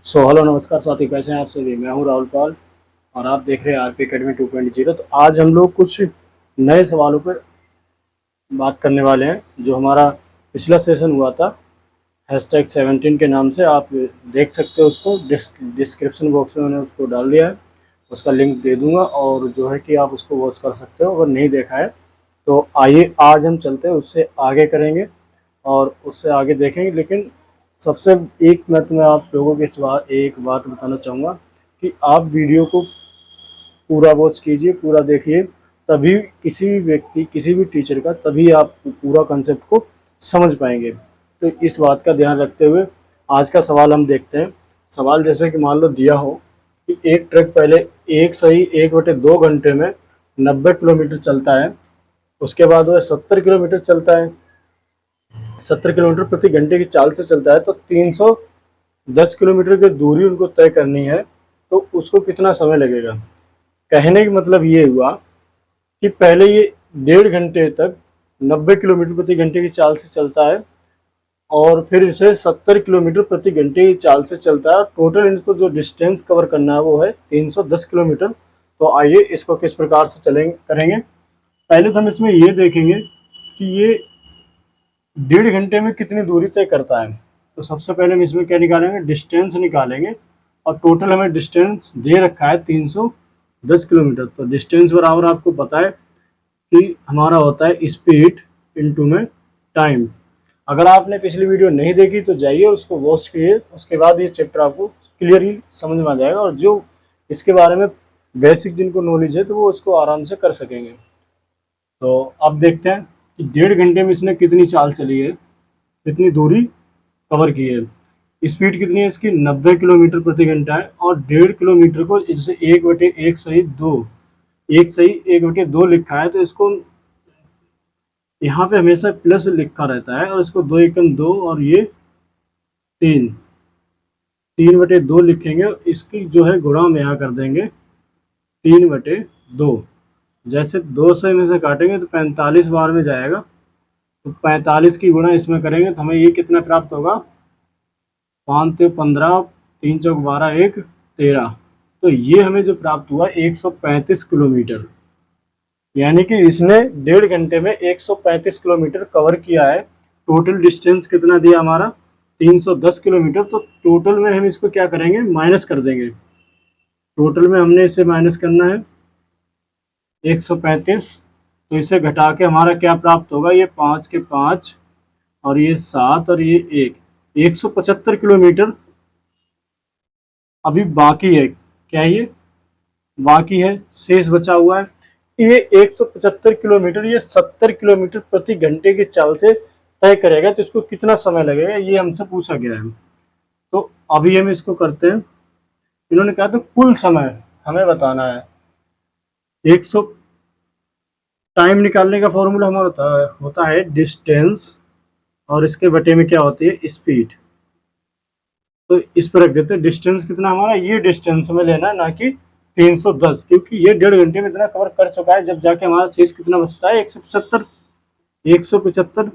Hello नमस्कार साथी, कैसे हैं आप सभी। मैं हूं राहुल पाल और आप देख रहे हैं आरपी अकेडमी 2.0। तो आज हम लोग कुछ नए सवालों पर बात करने वाले हैं। जो हमारा पिछला सेशन हुआ था #17 के नाम से, आप देख सकते हो उसको। डिस्क्रिप्शन बॉक्स में मैंने उसको डाल दिया है, उसका लिंक दे दूंगा और जो है कि आप उसको वॉच कर सकते हो अगर नहीं देखा है तो। आइए आज हम चलते हैं, उससे आगे करेंगे और उससे आगे देखेंगे। लेकिन सबसे एक मैं तुम्हें आप लोगों के सिवा एक बात बताना चाहूँगा कि आप वीडियो को पूरा वॉच कीजिए, पूरा देखिए, तभी किसी भी व्यक्ति, किसी भी टीचर का, तभी आप पूरा कंसेप्ट को समझ पाएंगे। तो इस बात का ध्यान रखते हुए आज का सवाल हम देखते हैं। सवाल जैसे कि मान लो दिया हो कि एक ट्रक पहले एक सही 1/2 घंटे में 90 किलोमीटर चलता है, उसके बाद वह 70 किलोमीटर चलता है, 70 किलोमीटर प्रति घंटे की चाल से चलता है, तो 310 किलोमीटर की दूरी उनको तय करनी है, तो उसको कितना समय लगेगा। कहने का मतलब ये हुआ कि पहले ये 1.5 घंटे तक 90 किलोमीटर प्रति घंटे की चाल से चलता है और फिर इसे 70 किलोमीटर प्रति घंटे की चाल से चलता है। टोटल इनको जो डिस्टेंस कवर करना है वो है 310 किलोमीटर। तो आइए इसको किस प्रकार से चलेंगे करेंगे। पहले तो हम इसमें ये देखेंगे कि ये 1.5 घंटे में कितनी दूरी तय करता है। तो सबसे पहले हम इसमें क्या निकालेंगे, डिस्टेंस निकालेंगे। और टोटल हमें डिस्टेंस दे रखा है 310 किलोमीटर। तो डिस्टेंस बराबर आपको पता है कि हमारा होता है स्पीड इनटू में टाइम। अगर आपने पिछली वीडियो नहीं देखी तो जाइए उसको वॉच कीजिए, उसके बाद ये चैप्टर आपको क्लियरली समझ में आ जाएगा। और जो इसके बारे में बेसिक जिनको नॉलेज है तो वो उसको आराम से कर सकेंगे। तो अब देखते हैं कि 1.5 घंटे में इसने कितनी चाल चली है, कितनी दूरी कवर की है। स्पीड कितनी है इसकी, 90 किलोमीटर प्रति घंटा है। और 1.5 किलोमीटर को इससे 1/1 लिखा है, तो इसको यहाँ पे हमेशा प्लस लिखा रहता है और इसको 2 एकम 2 और ये 3/2 लिखेंगे। इसकी जो है गुणा हम यहाँ कर देंगे 3/2। जैसे 2 से में से काटेंगे तो 45 बार में जाएगा, तो 45 की गुणा इसमें करेंगे तो हमें ये कितना प्राप्त होगा, 5 × 15, 3 × 12, 1 13। तो ये हमें जो प्राप्त हुआ 135 किलोमीटर। यानी कि इसने 1.5 घंटे में 135 किलोमीटर कवर किया है। टोटल डिस्टेंस कितना दिया हमारा, 310 किलोमीटर। तो टोटल में हम इसको क्या करेंगे, माइनस कर देंगे। टोटल में हमने इसे माइनस करना है 135, तो इसे घटा के हमारा क्या प्राप्त होगा, ये 5 के 5 और ये 7 और ये 175 किलोमीटर अभी बाकी है। क्या ये बाकी है, शेष बचा हुआ है। ये 175 किलोमीटर ये 70 किलोमीटर प्रति घंटे की चाल से तय करेगा, तो इसको कितना समय लगेगा ये हमसे पूछा गया है। तो अभी हम इसको करते हैं। इन्होंने कहा तो कुल समय हमें बताना है। 100 टाइम निकालने का फॉर्मूला हमारा होता है डिस्टेंस और इसके बटे में क्या होती है, स्पीड। तो इस पर रख देते हैं डिस्टेंस कितना हमारा, ये डिस्टेंस में लेना है, ना कि 310, क्योंकि ये 1.5 घंटे में इतना कवर कर चुका है। जब जाके हमारा शेष कितना बचता है, 175। 175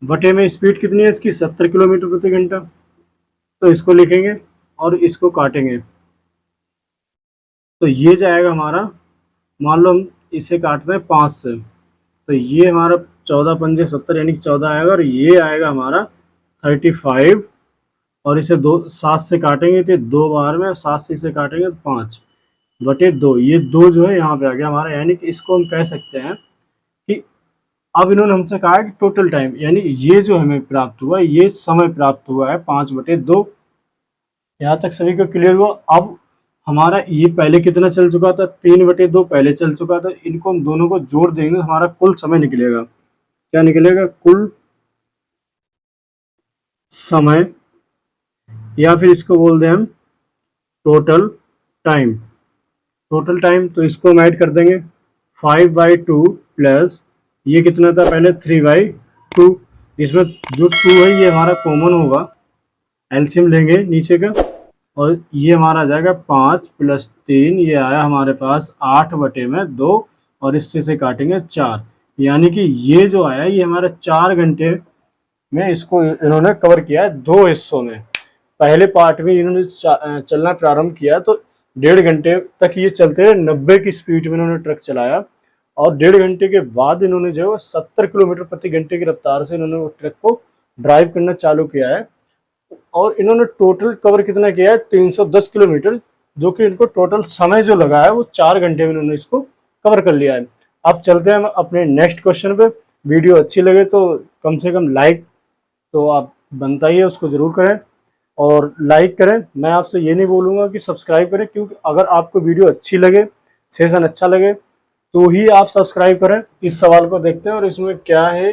बटे में स्पीड कितनी है इसकी, 70 किलोमीटर प्रति घंटा। तो इसको लिखेंगे और इसको काटेंगे, तो ये जाएगा हमारा, मान लो हम इसे काटते हैं 5 से, तो ये हमारा 14 × 5 = 70 यानी कि 14 आएगा। और ये आएगा हमारा 35। और इसे 7 से काटेंगे तो 2 बार में, 7 से इसे काटेंगे तो 5/2। ये 2 जो है यहाँ पे आ गया हमारा। यानी कि इसको हम कह सकते हैं कि अब इन्होंने हमसे कहा है कि टोटल टाइम, यानी ये जो हमें प्राप्त हुआ, ये समय प्राप्त हुआ है 5/2। यहाँ तक सभी को क्लियर हुआ। अब हमारा ये पहले कितना चल चुका था, 3/2 पहले चल चुका था। इनको हम दोनों को जोड़ देंगे तो हमारा कुल समय निकलेगा। क्या निकलेगा, कुल समय, या फिर इसको बोल दें हम टोटल टाइम। टोटल टाइम, तो इसको हम ऐड कर देंगे 5/2 प्लस ये कितना था पहले, 3/2। इसमें जो 2 है ये हमारा कॉमन होगा, एलसीएम लेंगे नीचे का, और ये हमारा आ जाएगा 5 + 3, ये आया हमारे पास 8/2। और इससे से काटेंगे 4, यानी कि ये जो आया ये हमारा 4 घंटे में इसको इन्होंने कवर किया है 2 हिस्सों में। पहले पार्ट में इन्होंने चलना प्रारंभ किया तो 1.5 घंटे तक ये चलते रहे, 90 की स्पीड में इन्होंने ट्रक चलाया और 1.5 घंटे के बाद इन्होंने जो है 70 किलोमीटर प्रति घंटे की रफ्तार से इन्होंने वो ट्रक को ड्राइव करना चालू किया है। और इन्होंने टोटल कवर कितना किया है, 310 किलोमीटर, जो कि इनको टोटल समय जो लगा है वो 4 घंटे में इन्होंने इसको कवर कर लिया है। अब चलते हैं हम अपने नेक्स्ट क्वेश्चन पे। वीडियो अच्छी लगे तो कम से कम लाइक तो आप बनता ही है, उसको ज़रूर करें और लाइक करें। मैं आपसे ये नहीं बोलूँगा कि सब्सक्राइब करें, क्योंकि अगर आपको वीडियो अच्छी लगे, सेशन अच्छा लगे तो ही आप सब्सक्राइब करें। इस सवाल को देखते हैं और इसमें क्या है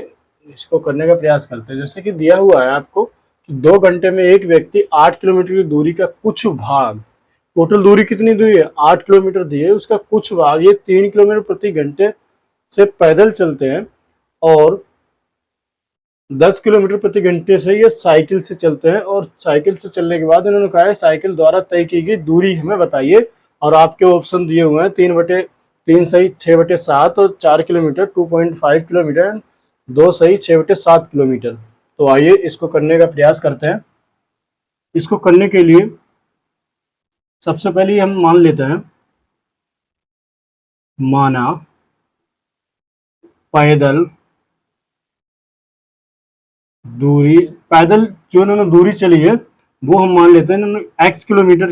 इसको करने का प्रयास करते हैं। जैसे कि दिया हुआ है आपको कि 2 घंटे में एक व्यक्ति 8 किलोमीटर की दूरी का कुछ भाग, टोटल दूरी कितनी दी है 8 किलोमीटर दी है, उसका कुछ भाग ये 3 किलोमीटर प्रति घंटे से पैदल चलते हैं और 10 किलोमीटर प्रति घंटे से ये साइकिल से चलते हैं। और साइकिल से चलने के बाद इन्होंने कहा है साइकिल द्वारा तय की गई दूरी हमें बताइए। और आपके ऑप्शन दिए हुए हैं 3 सही 6/7 और 4 किलोमीटर 2.5 किलोमीटर, 2 सही 6/7 किलोमीटर। तो आइए इसको करने का प्रयास करते हैं। इसको करने के लिए सबसे पहले हम मान लेते हैं, माना पैदल दूरी, पैदल जो इन्होंने दूरी चली है वो हम मान लेते हैं इन्होंने x किलोमीटर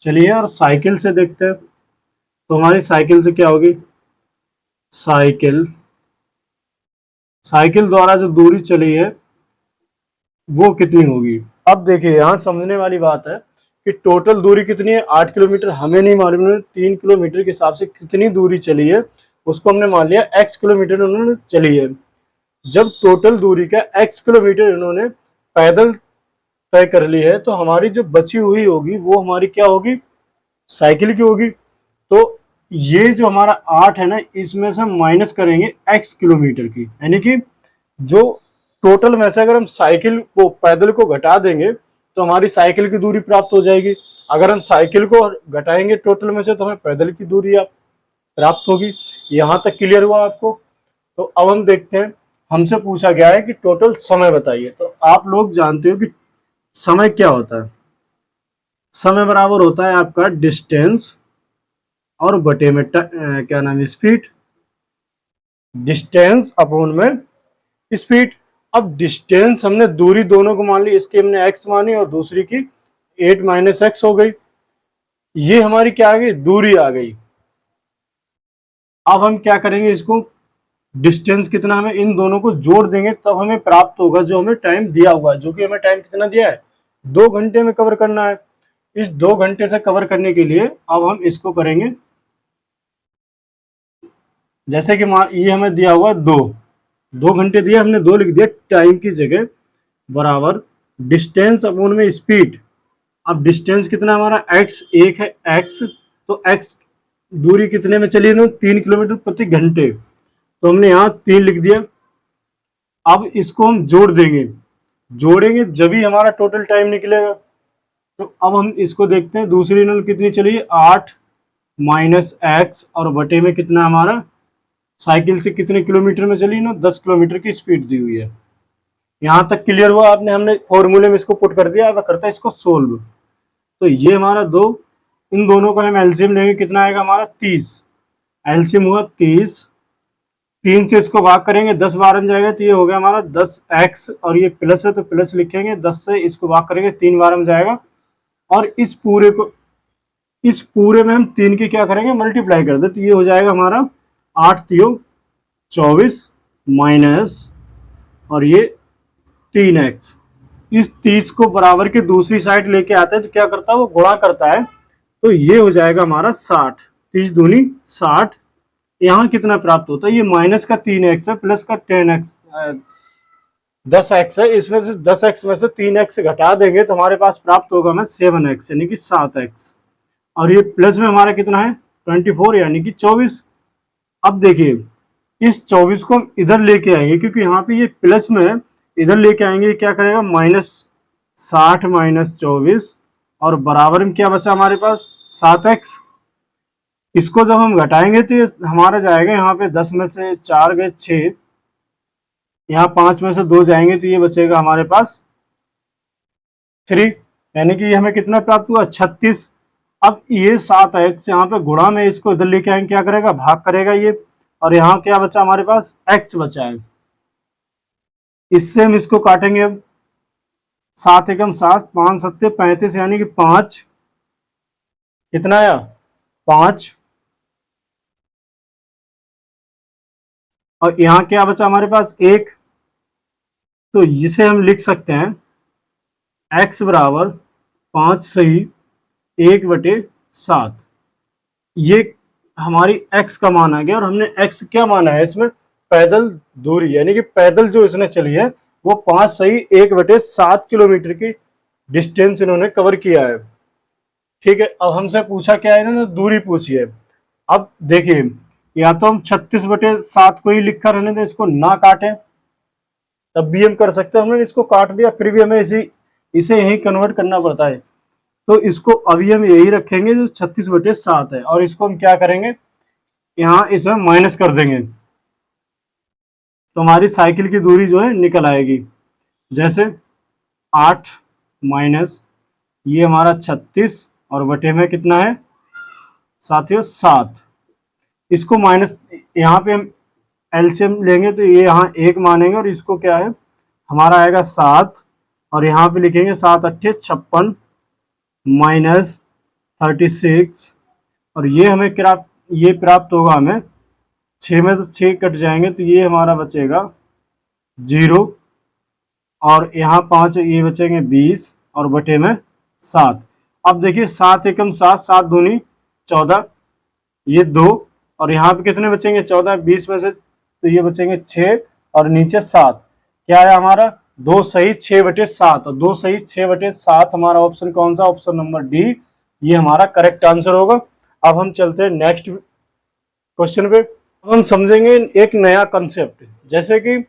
चली है। और साइकिल से देखते हैं तो हमारी साइकिल से क्या होगी, साइकिल द्वारा जो दूरी चली है वो कितनी होगी। अब देखिए यहाँ समझने वाली बात है कि टोटल दूरी कितनी है 8 किलोमीटर, हमें नहीं मालूम है 3 किलोमीटर के हिसाब से कितनी दूरी चली है, उसको हमने मान लिया x किलोमीटर उन्होंने चली है। जब टोटल दूरी का x किलोमीटर इन्होंने पैदल तय कर ली है तो हमारी जो बची हुई होगी वो हमारी क्या होगी, साइकिल की होगी। तो ये जो हमारा 8 है ना, इसमें से हम माइनस करेंगे x किलोमीटर की, यानी कि जो टोटल में से अगर हम साइकिल को पैदल को घटा देंगे तो हमारी साइकिल की दूरी प्राप्त हो जाएगी। अगर हम साइकिल को घटाएंगे टोटल में से तो हमें पैदल की दूरी प्राप्त होगी। यहाँ तक क्लियर हुआ आपको। तो अब हम देखते हैं, हमसे पूछा गया है कि टोटल समय बताइए। तो आप लोग जानते हो कि समय क्या होता है, समय बराबर होता है आपका डिस्टेंस और बटे में क्या नाम है, स्पीड, डिस्टेंस अपॉन में स्पीड। अब डिस्टेंस हमने दूरी दोनों को मान ली, इसकी हमने x मानी और दूसरी की 8 - x हो गई, ये हमारी क्या आ गई, दूरी आ गई। अब हम क्या करेंगे, इसको डिस्टेंस कितना हमें इन दोनों को जोड़ देंगे तब हमें प्राप्त होगा जो हमें टाइम दिया हुआ है, जो कि हमें टाइम कितना दिया है 2 घंटे में कवर करना है। इस 2 घंटे से कवर करने के लिए अब हम इसको करेंगे, जैसे कि ये हमें दिया हुआ 2 घंटे दिया, हमने 2 लिख दिया टाइम की जगह, बराबर डिस्टेंस अपॉन में स्पीड। अब डिस्टेंस कितना हमारा x 1 है, x तो x दूरी कितने में चली है, 3 किलोमीटर प्रति घंटे, तो हमने यहाँ 3 लिख दिया। अब इसको हम जोड़ देंगे, जोड़ेंगे जब ही हमारा टोटल टाइम निकलेगा। तो अब हम इसको देखते हैं, दूसरी नल कितनी चली है 8 - x और बटे में कितना हमारा, साइकिल से कितने किलोमीटर में चली ना 10 किलोमीटर की स्पीड दी हुई है। यहाँ तक क्लियर हुआ आपने, हमने फॉर्मूले में इसको पुट कर दिया। अब करता है इसको सोल्व। तो ये हमारा 2, इन दोनों का हम एलसीएम लेंगे, कितना आएगा हमारा 30, एलसीएम हुआ 30, 3 से इसको भाग करेंगे 10 बार जाएगा तो ये हो गया हमारा 10x, और ये प्लस है तो प्लस लिखेंगे, 10 से इसको भाग करेंगे 3 बार में जाएगा। और इस पूरे में हम 3 की क्या करेंगे, मल्टीप्लाई कर दे, तो ये हो जाएगा हमारा 8 × 3 = 24 माइनस और ये 3x। इस 30 को बराबर के दूसरी साइड लेके आता है तो क्या करता है, वो गुणा करता है, तो ये हो जाएगा हमारा 60, 30 दूनी 60। यहाँ कितना प्राप्त होता है, ये माइनस का 3x है, प्लस का 10x है, इसमें से 10x में से 3x घटा देंगे तो हमारे पास प्राप्त होगा हमें 7x यानी कि 7x। और ये प्लस में हमारा कितना है 24 यानी कि 24। अब देखिए इस 24 को हम इधर लेके आएंगे, क्योंकि यहाँ पे ये प्लस में, इधर लेके आएंगे क्या करेगा -60 - 24 और बराबर में क्या बचा हमारे पास 7x। इसको जब हम घटाएंगे तो ये हमारा जाएगा, यहाँ पे 10 में से 4 गए 6, यहाँ 5 में से 2 जाएंगे तो ये बचेगा हमारे पास 3। यानी कि हमें कितना प्राप्त हुआ 36। अब ये 7x यहाँ पे गुणा में इसको इधर लेके आएंगे, क्या करेगा भाग करेगा ये, और यहाँ क्या बचा हमारे पास x बचा है। इससे हम इसको काटेंगे अब, 7 एकम 7, 5 सत्ते 35, यानी कि 5 कितना आया 5, और यहाँ क्या बचा हमारे पास 1। तो इसे हम लिख सकते हैं x बराबर 5 सही 1/7। ये हमारी x का मान आ गया, और हमने x क्या माना है इसमें पैदल दूरी, यानी कि पैदल जो इसने चली है वो 5 सही 1/7 किलोमीटर की डिस्टेंस इन्होंने कवर किया है। ठीक है, अब हमसे पूछा क्या है इन्होंने, दूरी पूछी है। अब देखिए, या तो हम 36/7 को ही लिखकर रहने दें, इसको ना काटें, तब भी हम कर सकते हैं। हमने इसको काट दिया, फिर भी हमें इसे यही कन्वर्ट करना पड़ता है। तो इसको अभी हम यही रखेंगे जो 36/7 है, और इसको हम क्या करेंगे यहाँ इसमें माइनस कर देंगे, तो हमारी साइकिल की दूरी जो है निकल आएगी। जैसे 8 माइनस ये हमारा 36 और बटे में कितना है साथियों 7। इसको माइनस यहाँ पे हम एलसीएम लेंगे तो ये यहाँ 1 मानेंगे, और इसको क्या है हमारा आएगा 7, और यहाँ पे लिखेंगे 7 अट्ठे 56 माइनस 36, और ये हमें ये प्राप्त होगा हमें 6 में से 6 कट जाएंगे तो ये हमारा बचेगा 0, और यहाँ 5 ये बचेंगे 20 और बटे में 7। अब देखिए 7 एकम 7, 7 दूनी 14, ये 2, और यहाँ पे कितने बचेंगे 14, 20 में से तो ये बचेंगे 6 और नीचे 7। क्या है हमारा 2 सही 6/7, और 2 सही 6/7 हमारा ऑप्शन कौन सा, ऑप्शन नंबर डी, ये हमारा करेक्ट आंसर होगा। अब हम चलते हैं नेक्स्ट क्वेश्चन पे। अब हम समझेंगे एक नया कंसेप्ट, जैसे कि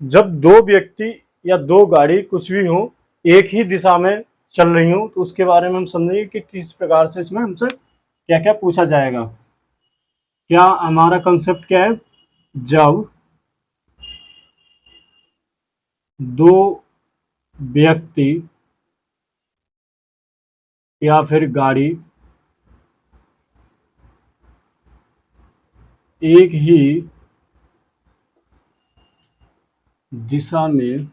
जब दो व्यक्ति या दो गाड़ी कुछ भी हो एक ही दिशा में चल रही हो, तो उसके बारे में हम समझेंगे कि किस प्रकार से इसमें हमसे क्या क्या पूछा जाएगा। क्या हमारा कंसेप्ट क्या है, जब दो व्यक्ति या फिर गाड़ी एक ही दिशा में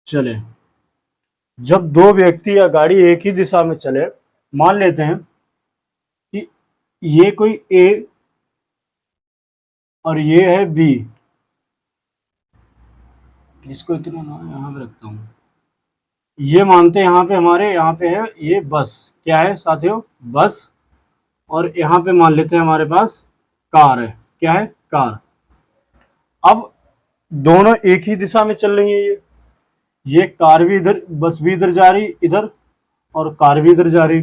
चले, जब दो व्यक्ति या गाड़ी एक ही दिशा में चले, मान लेते हैं कि ये कोई ए और ये है बी, इसको इतना ना यहाँ पे रखता हूँ, ये मानते हैं यहाँ पे हमारे यहाँ पे है ये बस, क्या है साथियों बस, और यहाँ पे मान लेते हैं हमारे पास कार है, क्या है कार। अब दोनों एक ही दिशा में चल रही है, ये कार भी इधर बस भी इधर जा रही इधर, और कार भी इधर जा रही।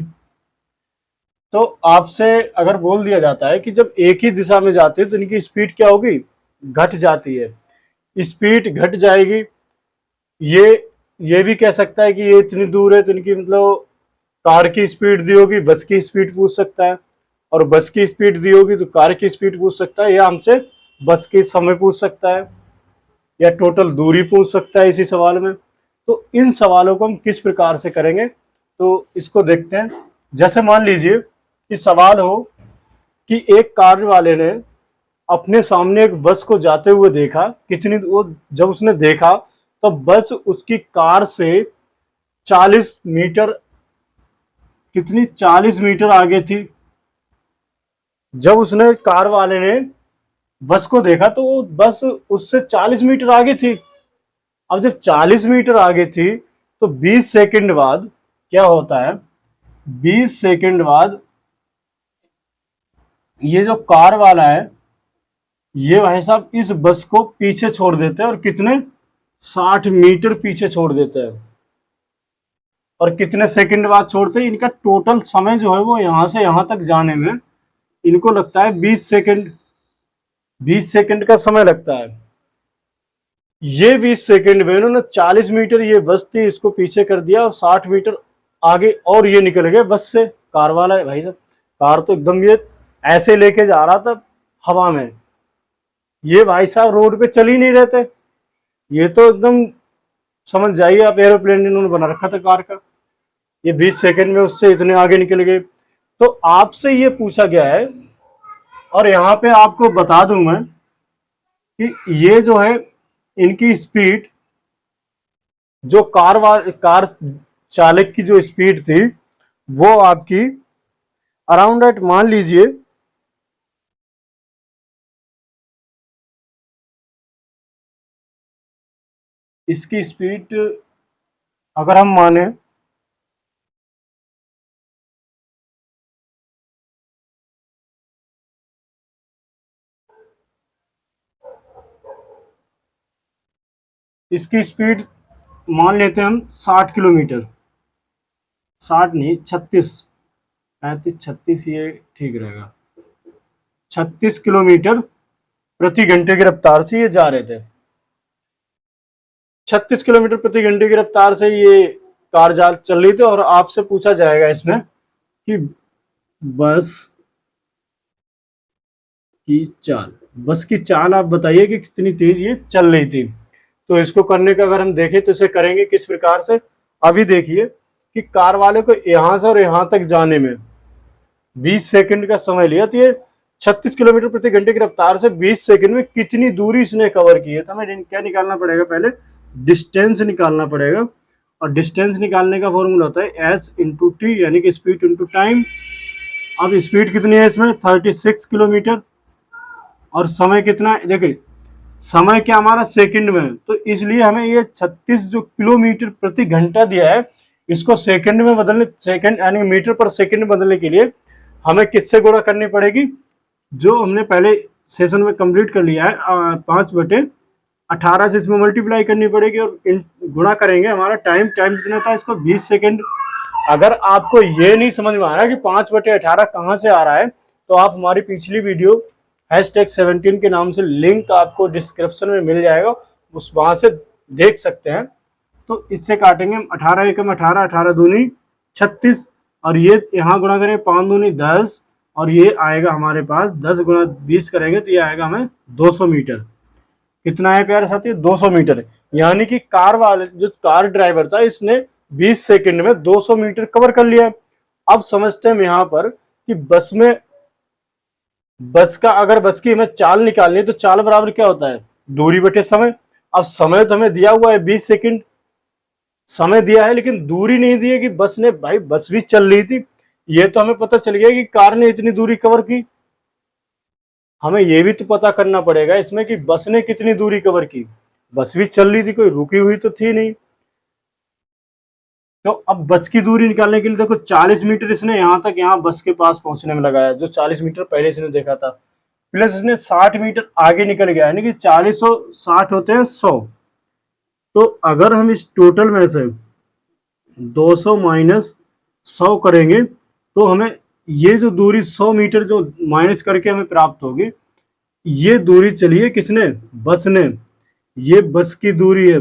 तो आपसे अगर बोल दिया जाता है कि जब एक ही दिशा में जाते हैं तो इनकी स्पीड क्या होगी, घट जाती है, स्पीड घट जाएगी। ये भी कह सकता है कि ये इतनी दूर है तो इनकी मतलब कार की स्पीड दी होगी, बस की स्पीड पूछ सकता है, और बस की स्पीड दी होगी तो कार की स्पीड पूछ सकता है, या हमसे बस के समय पूछ सकता है, या टोटल दूरी पूछ सकता है इसी सवाल में। तो इन सवालों को हम किस प्रकार से करेंगे, तो इसको देखते हैं। जैसे मान लीजिए कि सवाल हो कि एक कार वाले ने अपने सामने एक बस को जाते हुए देखा, कितनी वो जब उसने देखा तो बस उसकी कार से 40 मीटर, कितनी 40 मीटर आगे थी। जब उसने कार वाले ने बस को देखा तो वो बस उससे 40 मीटर आगे थी। अब जब 40 मीटर आगे थी तो 20 सेकंड बाद क्या होता है, 20 सेकंड बाद ये जो कार वाला है ये भाई साहब इस बस को पीछे छोड़ देते हैं, और कितने 60 मीटर पीछे छोड़ देते हैं। और कितने सेकंड बाद छोड़ते हैं, इनका टोटल समय जो है वो यहां से यहां तक जाने में इनको लगता है 20 सेकंड, 20 सेकंड का समय लगता है। ये 20 सेकंड में इन्होंने 40 मीटर ये बस थी इसको पीछे कर दिया, और 60 मीटर आगे और ये निकल गए बस से। कार वाला है भाई साहब, कार तो एकदम ये ऐसे लेके जा रहा था हवा में, ये भाई साहब रोड पे चल ही नहीं रहते, ये तो एकदम समझ जाइए आप, एरोप्लेन इन्होंने बना रखा था कार का, ये 20 सेकंड में उससे इतने आगे निकल गए। तो आपसे ये पूछा गया है, और यहाँ पे आपको बता दूं मैं कि ये जो है इनकी स्पीड, जो कार चालक की जो स्पीड थी वो आपकी अराउंड एट, मान लीजिए इसकी स्पीड अगर हम माने इसकी स्पीड मान लेते हैं हम 60 किलोमीटर, 60 नहीं 36, 35 36 ये ठीक रहेगा, 36 किलोमीटर प्रति घंटे की रफ्तार से ये जा रहे थे। 36 किलोमीटर प्रति घंटे की रफ्तार से ये कार चल रही थी। और आपसे पूछा जाएगा इसमें कि बस की चाल, बस की चाल आप बताइए कि कितनी तेज ये चल रही थी। तो इसको करने का अगर हम देखें तो इसे करेंगे किस प्रकार से। अभी देखिए कि कार वाले को यहां से और यहां तक जाने में 20 सेकंड का समय लिया, तो ये 36 किलोमीटर प्रति घंटे की रफ्तार से 20 सेकंड में कितनी दूरी इसने कवर की है। तो हमें क्या निकालना पड़ेगा, पहले डिस्टेंस निकालना पड़ेगा। और डिस्टेंस निकालने का फॉर्मूला होता है एस इंटू टी, यानी कि स्पीड इंटू टाइम। अब स्पीड कितनी है इसमें 36 किलोमीटर, और समय कितना है, देखिए समय क्या हमारा सेकंड में है, तो इसलिए हमें ये 36 जो किलोमीटर प्रति घंटा दिया है इसको सेकंड में बदलने, सेकंड यानी मीटर पर सेकंड में बदलने के लिए हमें किससे गुणा करनी पड़ेगी, जो हमने पहले सेशन में कंप्लीट कर लिया है 5/18 से इसमें मल्टीप्लाई करनी पड़ेगी और गुणा करेंगे। हमारा टाइम कितना था इसको 20 सेकंड। अगर आपको ये नहीं समझ में आ रहा है कि 5/18 कहाँ से आ रहा है, तो आप हमारी पिछली वीडियो #17 के नाम से लिंक आपको डिस्क्रिप्शन में मिल जाएगा, उस वहां से देख सकते हैं। तो इससे काटेंगे हम 18 एकम 18, 18 दूनी 36, और ये यहाँ गुणा करें 5 दूनी 10, और ये आएगा हमारे पास 10 गुणा 20 करेंगे तो ये आएगा हमें 200 मीटर। कितना है प्यारे साथी, 200 मीटर। यानी कि कार वाले जो कार ड्राइवर था इसने 20 सेकंड में 200 मीटर कवर कर लिया। अब समझते हैं यहाँ पर कि बस का अगर बस की हमें चाल निकालनी है तो चाल बराबर क्या होता है, दूरी बटे समय। अब समय तो हमें दिया हुआ है 20 सेकंड समय दिया है, लेकिन दूरी नहीं दी है कि बस ने, भाई बस भी चल रही थी, ये तो हमें पता चल गया कि कार ने इतनी दूरी कवर की। हमें ये भी तो पता करना पड़ेगा इसमें कि बस ने कितनी दूरी कवर की, बस भी चल रही थी, कोई रुकी हुई तो थी नहीं। तो अब बस की दूरी निकालने के लिए देखो 40 मीटर इसने यहाँ बस के पास पहुंचने में लगाया, जो 40 मीटर पहले इसने देखा था, प्लस इसने 60 मीटर आगे निकल गया, यानी कि 40 और 60 होते हैं 100। तो अगर हम इस टोटल में से 200 माइनस 100 करेंगे तो हमें ये जो दूरी 100 मीटर जो माइनस करके हमें प्राप्त होगी, ये दूरी चलिए किसने, बस ने, ये बस की दूरी है,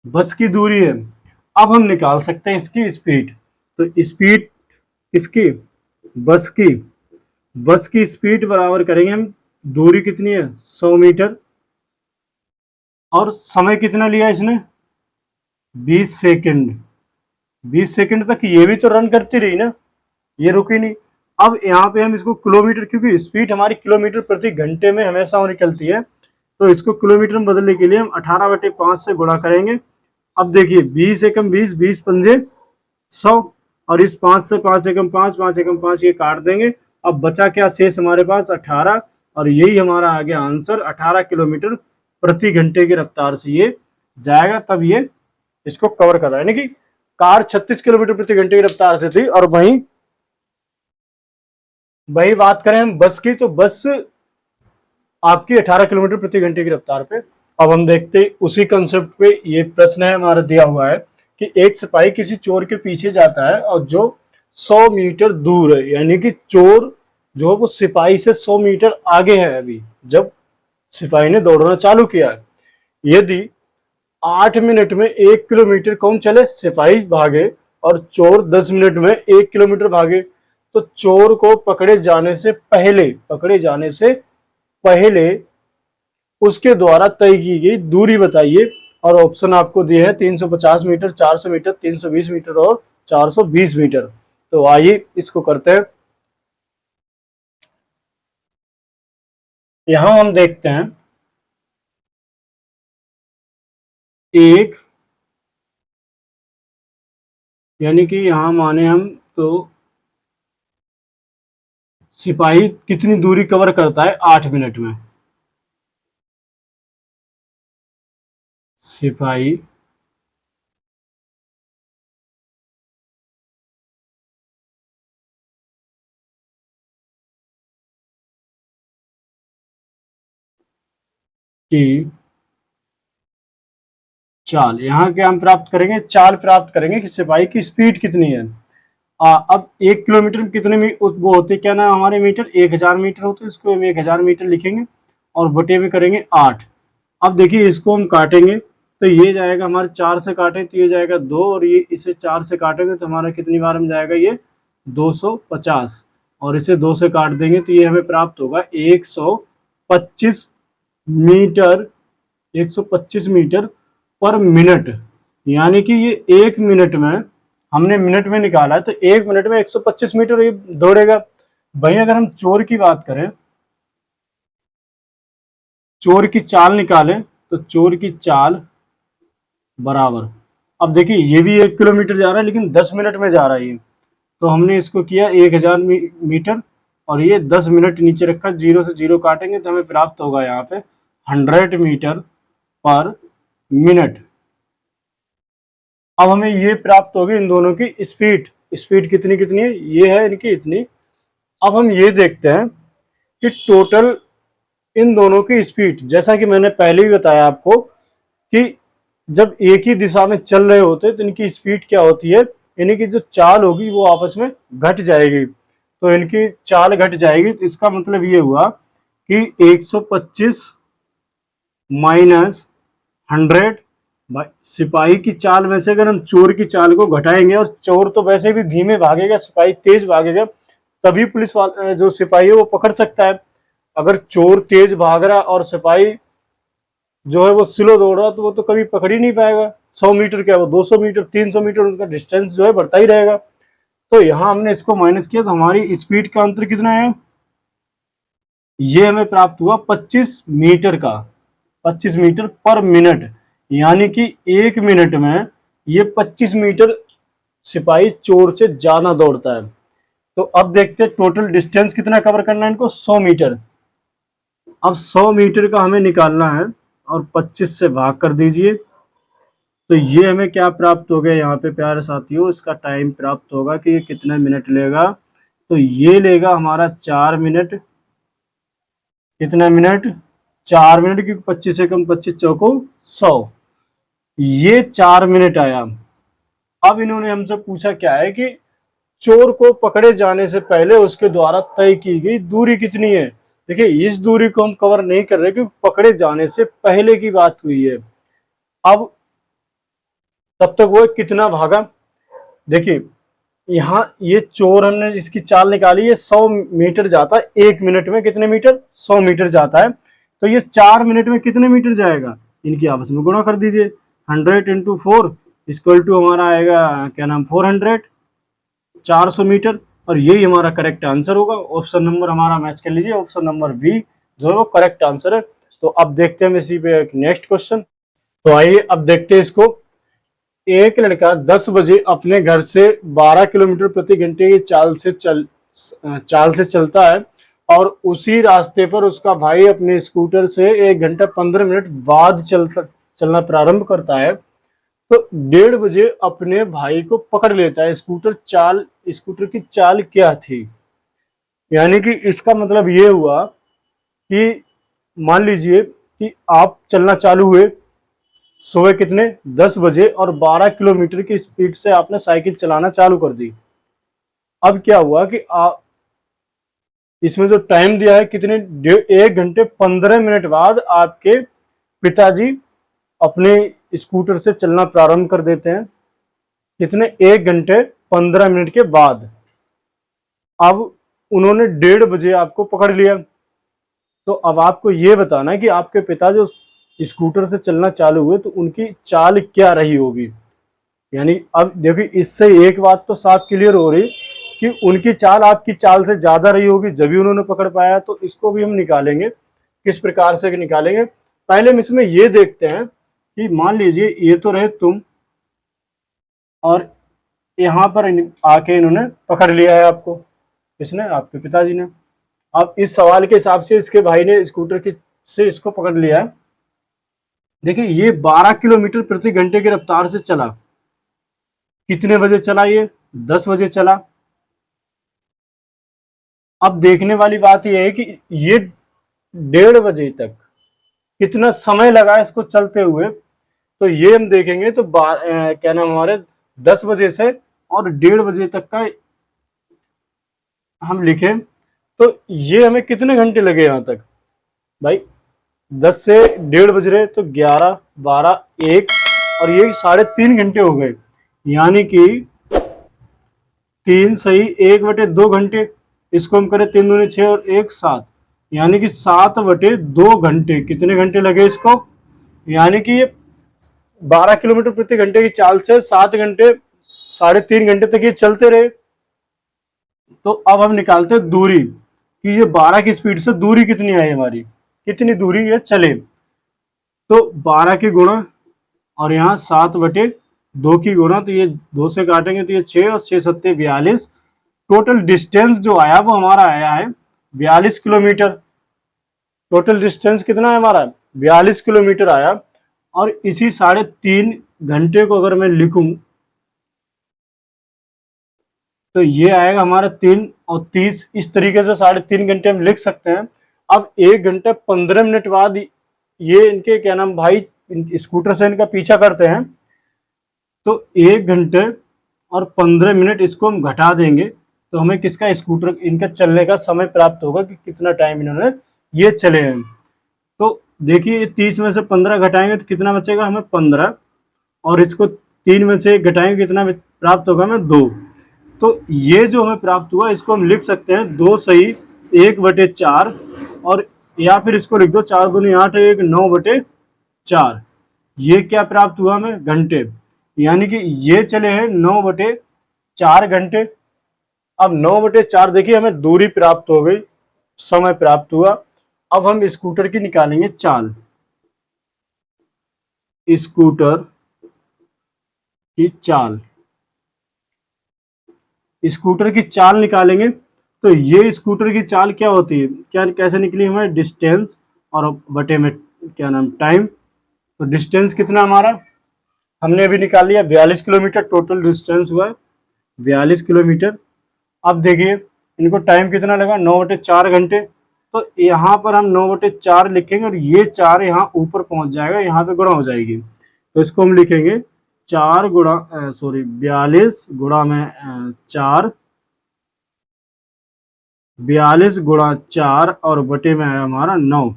बस की दूरी है। अब हम निकाल सकते हैं इसकी स्पीड। तो स्पीड इसकी बस की स्पीड बराबर करेंगे हम, दूरी कितनी है 100 मीटर, और समय कितना लिया इसने 20 सेकंड। 20 सेकंड तक ये भी तो रन करती रही ना, ये रुकी नहीं। अब यहाँ पे हम इसको किलोमीटर, क्योंकि स्पीड हमारी किलोमीटर प्रति घंटे में हमेशा निकलती है, तो इसको किलोमीटर में बदलने के लिए हम 18/5 से गुणा करेंगे। अब देखिए 20 एकम 20, 20 पंजे 100, और इस 5 से 5 एकम 5, 5 एकम 5 ये काट देंगे। अब बचा क्या शेष हमारे पास 18, और यही हमारा आ गया आंसर, 18 किलोमीटर प्रति घंटे की रफ्तार से ये जाएगा, तब ये इसको कवर कर रहा है। यानी कि कार 36 किलोमीटर प्रति घंटे की रफ्तार से थी। और वही बात करें हम बस की, तो बस आपकी 18 किलोमीटर प्रति घंटे की रफ्तार पे। अब हम देखते हैं उसी कंसेप्ट पे, ये प्रश्न है हमारा दिया हुआ है कि एक सिपाही किसी चोर के पीछे जाता है और जो 100 मीटर दूर है, यानी कि चोर जो वो सिपाही से 100 मीटर आगे है अभी जब सिपाही ने दौड़ना चालू किया है। यदि 8 मिनट में 1 किलोमीटर कौन चले, सिपाही भागे, और चोर 10 मिनट में 1 किलोमीटर भागे, तो चोर को पकड़े जाने से पहले उसके द्वारा तय की गई दूरी बताइए। और ऑप्शन आपको दिए हैं 350 मीटर, 400 मीटर, 320 मीटर और 420 मीटर। तो आइए इसको करते हैं। यहां हम देखते हैं एक, यानी कि यहां माने हम तो सिपाही कितनी दूरी कवर करता है 8 मिनट में। सिपाही की चाल, यहाँ क्या हम प्राप्त करेंगे, चाल प्राप्त करेंगे कि सिपाही की स्पीड कितनी है। अब 1 किलोमीटर में कितने वो होते क्या ना हमारे मीटर, 1000 मीटर होते हैं, इसको हम 1000 मीटर लिखेंगे और बटे में करेंगे 8। अब देखिए इसको हम काटेंगे तो ये जाएगा हमारे 4 से काटें तो ये जाएगा 2, और ये इसे 4 से काटेंगे तो हमारा कितनी बार में जाएगा ये 250, और इसे 2 से काट देंगे तो ये हमें प्राप्त होगा 125 मीटर, 125 मीटर पर मिनट। यानी कि ये 1 मिनट में, हमने मिनट में निकाला है तो 1 मिनट में 125 मीटर ये दौड़ेगा। वहीं अगर हम चोर की बात करें, चोर की चाल निकालें तो चोर की चाल बराबर, अब देखिए ये भी 1 किलोमीटर जा रहा है लेकिन 10 मिनट में जा रहा है ये, तो हमने इसको किया 1000 मीटर और ये 10 मिनट नीचे रखा, 0 से 0 काटेंगे तो हमें प्राप्त होगा यहाँ पे 100 मीटर पर मिनट। अब हमें ये प्राप्त होगी इन दोनों की स्पीड, स्पीड कितनी कितनी है, ये है इनकी इतनी। अब हम ये देखते हैं कि टोटल इन दोनों की स्पीड, जैसा कि मैंने पहले ही बताया आपको कि जब एक ही दिशा में चल रहे होते हैं तो इनकी स्पीड क्या होती है, यानी कि जो चाल होगी वो आपस में घट जाएगी, तो इनकी चाल घट जाएगी। तो इसका मतलब ये हुआ कि 125 माइनस 100, सिपाही की चाल में से अगर हम चोर की चाल को घटाएंगे, और चोर तो वैसे भी धीमे भागेगा, सिपाही तेज भागेगा, तभी पुलिस वाला जो सिपाही है वो पकड़ सकता है। अगर चोर तेज भाग रहा और सिपाही जो है वो स्लो दौड़ रहा तो वो तो कभी पकड़ ही नहीं पाएगा। 100 मीटर क्या, वो 200 मीटर, 300 मीटर, उसका डिस्टेंस जो है बढ़ता ही रहेगा। तो यहाँ हमने इसको माइनस किया तो हमारी स्पीड का अंतर कितना है, ये हमें प्राप्त हुआ 25 मीटर का, 25 मीटर पर मिनट। यानी कि 1 मिनट में ये 25 मीटर सिपाही चोर से ज्यादा दौड़ता है। तो अब देखते हैं टोटल डिस्टेंस कितना कवर करना है इनको, 100 मीटर। अब 100 मीटर का हमें निकालना है और 25 से भाग कर दीजिए, तो ये हमें क्या प्राप्त हो गया यहाँ पे प्यारे साथियों, इसका टाइम प्राप्त होगा कि ये कितने मिनट लेगा। तो ये लेगा हमारा 4 मिनट, कितना मिनट, 4 मिनट, क्योंकि 25 से कम 25 चौको 100, ये 4 मिनट आया। अब इन्होंने हमसे पूछा क्या है कि चोर को पकड़े जाने से पहले उसके द्वारा तय की गई दूरी कितनी है। देखिए इस दूरी को हम कवर नहीं कर रहे क्योंकि पकड़े जाने से पहले की बात हुई है। अब तब तक वो कितना भागा, देखिए यहाँ ये चोर हमने इसकी चाल निकाली है, 100 मीटर जाता है 1 मिनट में, कितने मीटर, 100 मीटर जाता है। तो ये 4 मिनट में कितने मीटर जाएगा, इनकी आपस में गुणा कर दीजिए, 100 इंटू 4 इक्वल टू हमारा आएगा क्या नाम 400, 400 मीटर। और यही हमारा करेक्ट आंसर होगा। ऑप्शन नंबर हमारा मैच कर लीजिए, ऑप्शन नंबर बी जो है वो करेक्ट आंसर है। तो अब देखते हैं इसी पे एक नेक्स्ट क्वेश्चन। तो आइए अब देखते हैं इसको। एक लड़का 10 बजे अपने घर से 12 किलोमीटर प्रति घंटे की चाल से चलता है और उसी रास्ते पर उसका भाई अपने स्कूटर से 1 घंटा 15 मिनट बाद चलना प्रारंभ करता है, तो 1:30 बजे अपने भाई को पकड़ लेता है। स्कूटर की चाल क्या थी। यानी कि इसका मतलब ये हुआ कि मान लीजिए कि आप चलना चालू हुए सुबह कितने 10 बजे और 12 किलोमीटर की स्पीड से आपने साइकिल चलाना चालू कर दी। अब क्या हुआ कि इसमें जो टाइम दिया है कितने, 1 घंटे 15 मिनट बाद आपके पिताजी अपने स्कूटर से चलना प्रारंभ कर देते हैं, कितने, 1 घंटे 15 मिनट के बाद। अब उन्होंने 1:30 बजे आपको पकड़ लिया, तो अब आपको ये बताना है कि आपके पिता जो स्कूटर से चलना चालू हुए तो उनकी चाल क्या रही होगी। यानी अब देखिए इससे एक बात तो साफ क्लियर हो रही कि उनकी चाल आपकी चाल से ज्यादा रही होगी, जब भी उन्होंने पकड़ पाया। तो इसको भी हम निकालेंगे, किस प्रकार से निकालेंगे। पहले हम इसमें ये देखते हैं कि मान लीजिए ये तो रहे तुम, और यहाँ पर आके इन्होंने पकड़ लिया है आपको, किसने, आपके पिताजी ने। अब इस सवाल के हिसाब से इसके भाई ने स्कूटर की से इसको पकड़ लिया है। देखिए ये 12 किलोमीटर प्रति घंटे की रफ्तार से चला। कितने बजे चला ये? 10 बजे चला। अब देखने वाली बात यह है कि ये 1:30 बजे तक कितना समय लगा इसको चलते हुए। तो ये हम देखेंगे तो क्या नाम हमारे 10 बजे से और 1:30 बजे तक का हम लिखें तो ये हमें कितने घंटे लगे यहाँ तक भाई? 10 से 1:30 बज रहे तो 11, 12, 1 और ये 3.5 घंटे हो गए। यानी कि 3 सही 1/2 घंटे। इसको हम करें 3 दूनी 6 और 1 7, यानी कि 7/2 घंटे। कितने घंटे लगे इसको? यानी कि ये 12 किलोमीटर प्रति घंटे की चाल से 7 घंटे 3.5 घंटे तक ये चलते रहे। तो अब हम निकालते हैं दूरी कि ये 12 की स्पीड से दूरी कितनी आई हमारी, कितनी दूरी ये चले। तो 12 की गुणा और यहाँ 7/2 की गुणा, तो ये 2 से काटेंगे तो ये 6 और 6 7 42। टोटल डिस्टेंस जो आया वो हमारा आया है 42 किलोमीटर। टोटल डिस्टेंस कितना है हमारा? 42 किलोमीटर आया। और इसी 3.5 घंटे को अगर मैं लिखूं तो ये आएगा हमारा 3 और 30। इस तरीके से 3.5 घंटे हम लिख सकते हैं। अब 1 घंटे 15 मिनट बाद ये इनके क्या नाम भाई स्कूटर से इनका पीछा करते हैं। तो 1 घंटे और 15 मिनट इसको हम घटा देंगे तो हमें किसका स्कूटर इनका चलने का समय प्राप्त होगा कि कितना टाइम इन्होंने ये चले हैं। तो देखिए 30 में से 15 घटाएंगे तो कितना बचेगा हमें? 15। और इसको 3 में से घटाएंगे कितना प्राप्त होगा हमें? 2। तो ये जो हमें प्राप्त हुआ इसको हम लिख सकते हैं 2 सही 1/4, और या फिर इसको लिख दो 4 दूनी 8 1 9/4। ये क्या प्राप्त हुआ हमें? घंटे। यानी कि ये चले हैं 9/4 घंटे। अब 9/4 देखिए हमें दूरी प्राप्त हो गई, समय प्राप्त हुआ। अब हम स्कूटर की निकालेंगे चाल। स्कूटर की चाल, स्कूटर की चाल निकालेंगे तो ये स्कूटर की चाल क्या होती है, क्या कैसे निकली हमें? डिस्टेंस और बटे में क्या नाम टाइम। तो डिस्टेंस कितना हमारा हमने अभी निकाल लिया 42 किलोमीटर। टोटल डिस्टेंस हुआ 42 किलोमीटर। अब देखिए इनको टाइम कितना लगा? 9/4 घंटे। तो यहाँ पर हम 9/4 लिखेंगे और ये 4 यहाँ ऊपर पहुंच जाएगा, यहाँ पे गुणा हो जाएगी। तो इसको हम लिखेंगे 4 गुणा 42 गुणा में 4, 42 गुणा 4 और बटे में है हमारा 9।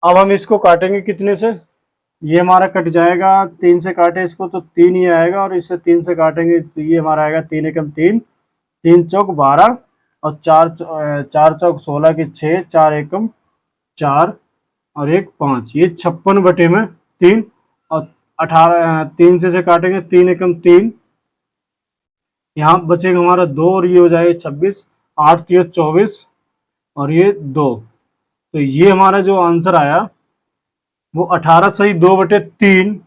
अब हम इसको काटेंगे कितने से? ये हमारा कट जाएगा 3 से काटे इसको तो 3 ही आएगा, और इसे 3 से काटेंगे तो ये हमारा आएगा 3 एकम 3, 3 चौक 12 और 4 चौक 16 की 6, 4 एकम 4 और 1 5, ये 56/3। और 18 3 से काटेंगे 3 एकम 3, यहाँ बचेगा हमारा 2 और ये हो जाएगा 26, 8 3 24 और ये 2। तो ये हमारा जो आंसर आया वो 18 सही 2/3,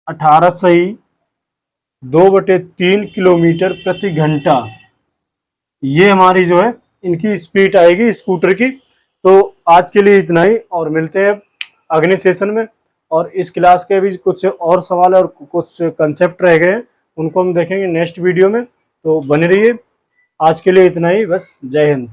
18 सही 2/3 किलोमीटर प्रति घंटा। ये हमारी जो है इनकी स्पीड आएगी स्कूटर की। तो आज के लिए इतना ही, और मिलते हैं अगले सेशन में। और इस क्लास के भी कुछ और सवाल और कुछ कंसेप्ट रह गए हैं, उनको हम देखेंगे नेक्स्ट वीडियो में। तो बने रहिए। आज के लिए इतना ही, बस। जय हिंद।